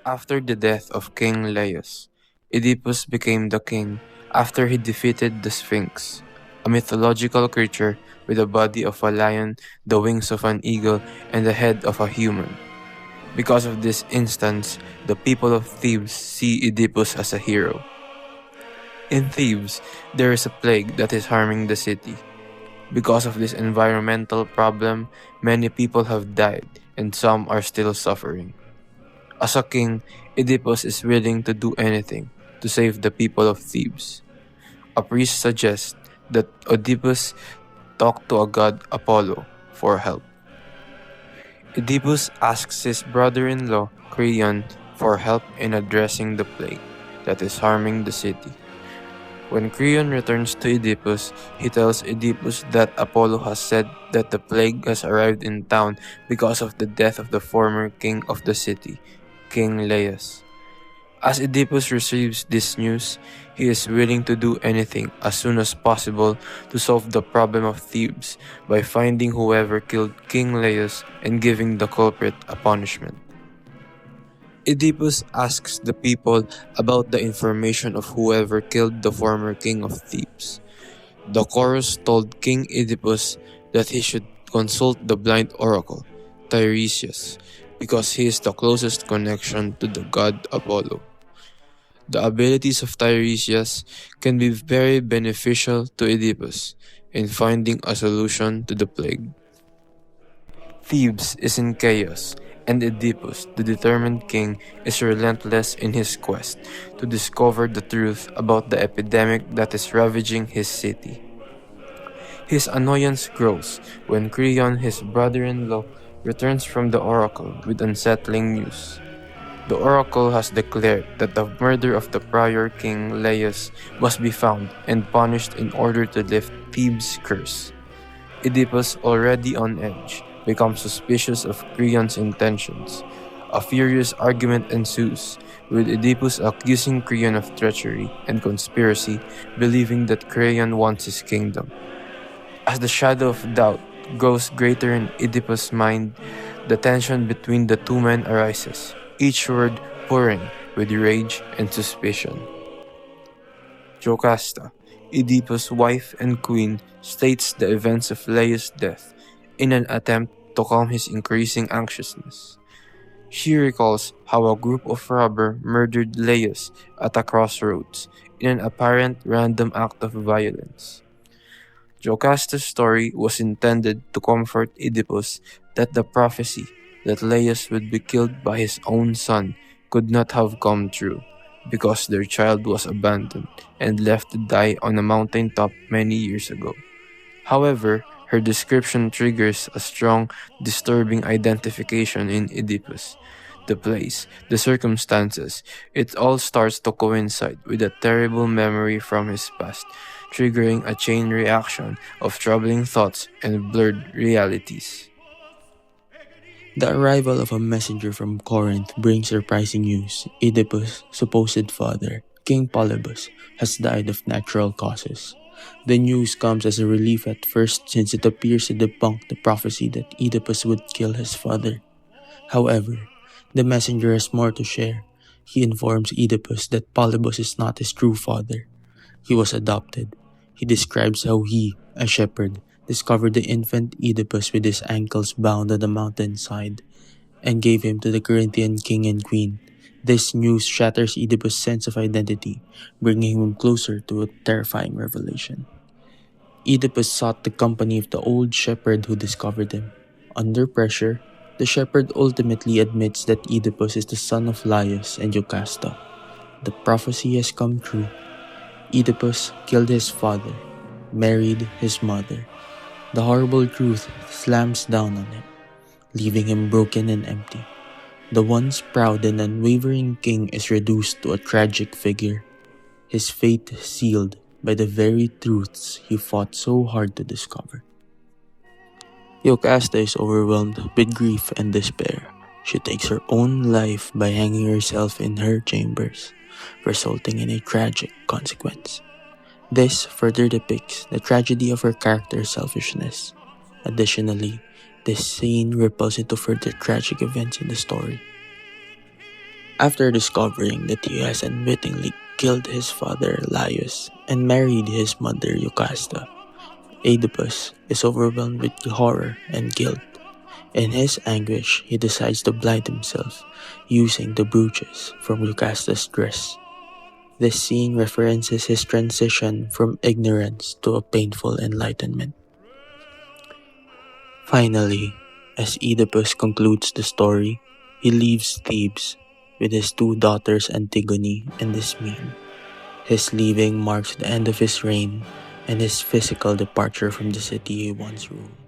After the death of King Laius, Oedipus became the king after he defeated the Sphinx, a mythological creature with the body of a lion, the wings of an eagle, and the head of a human. Because of this instance, the people of Thebes see Oedipus as a hero. In Thebes, there is a plague that is harming the city. Because of this environmental problem, many people have died and some are still suffering. As a king, Oedipus is willing to do anything to save the people of Thebes. A priest suggests that Oedipus talk to a god Apollo for help. Oedipus asks his brother-in-law Creon for help in addressing the plague that is harming the city. When Creon returns to Oedipus, he tells Oedipus that Apollo has said that the plague has arrived in town because of the death of the former king of the city, King Laius. As Oedipus receives this news, he is willing to do anything as soon as possible to solve the problem of Thebes by finding whoever killed King Laius and giving the culprit a punishment. Oedipus asks the people about the information of whoever killed the former king of Thebes. The chorus told King Oedipus that he should consult the blind oracle, Tiresias, because he is the closest connection to the god Apollo. The abilities of Tiresias can be very beneficial to Oedipus in finding a solution to the plague. Thebes is in chaos, and Oedipus, the determined king, is relentless in his quest to discover the truth about the epidemic that is ravaging his city. His annoyance grows when Creon, his brother-in-law, returns from the oracle with unsettling news. The oracle has declared that the murder of the prior king Laius must be found and punished in order to lift Thebes' curse. Oedipus, already on edge, becomes suspicious of Creon's intentions. A furious argument ensues, with Oedipus accusing Creon of treachery and conspiracy, believing that Creon wants his kingdom. As the shadow of doubt grows greater in Oedipus' mind, the tension between the two men arises, each word pouring with rage and suspicion. Jocasta, Oedipus' wife and queen, states the events of Laius' death in an attempt to calm his increasing anxiousness. She recalls how a group of robbers murdered Laius at a crossroads in an apparent random act of violence. Jocasta's story was intended to comfort Oedipus that the prophecy that Laius would be killed by his own son could not have come true, because their child was abandoned and left to die on a mountaintop many years ago. However, her description triggers a strong, disturbing identification in Oedipus. The place, the circumstances, it all starts to coincide with a terrible memory from his past, triggering a chain reaction of troubling thoughts and blurred realities. The arrival of a messenger from Corinth brings surprising news. Oedipus' supposed father, King Polybus, has died of natural causes. The news comes as a relief at first, since it appears to debunk the prophecy that Oedipus would kill his father. However, the messenger has more to share. He informs Oedipus that Polybus is not his true father. He was adopted. He describes how he, a shepherd, discovered the infant Oedipus with his ankles bound on the mountainside and gave him to the Corinthian king and queen. This news shatters Oedipus' sense of identity, bringing him closer to a terrifying revelation. Oedipus sought the company of the old shepherd who discovered him. Under pressure, the shepherd ultimately admits that Oedipus is the son of Laius and Jocasta. The prophecy has come true. Oedipus killed his father, married his mother. The horrible truth slams down on him, leaving him broken and empty. The once proud and unwavering king is reduced to a tragic figure, his fate sealed by the very truths he fought so hard to discover. Jocasta is overwhelmed with grief and despair. She takes her own life by hanging herself in her chambers, resulting in a tragic consequence. This further depicts the tragedy of her character's selfishness. Additionally, this scene ripples into further tragic events in the story. After discovering that he has unwittingly killed his father Laius and married his mother Jocasta, Oedipus is overwhelmed with horror and guilt. In his anguish, he decides to blind himself using the brooches from Jocasta's dress. This scene references his transition from ignorance to a painful enlightenment. Finally, as Oedipus concludes the story, he leaves Thebes with his two daughters Antigone and Ismene. His leaving marks the end of his reign and his physical departure from the city he once ruled.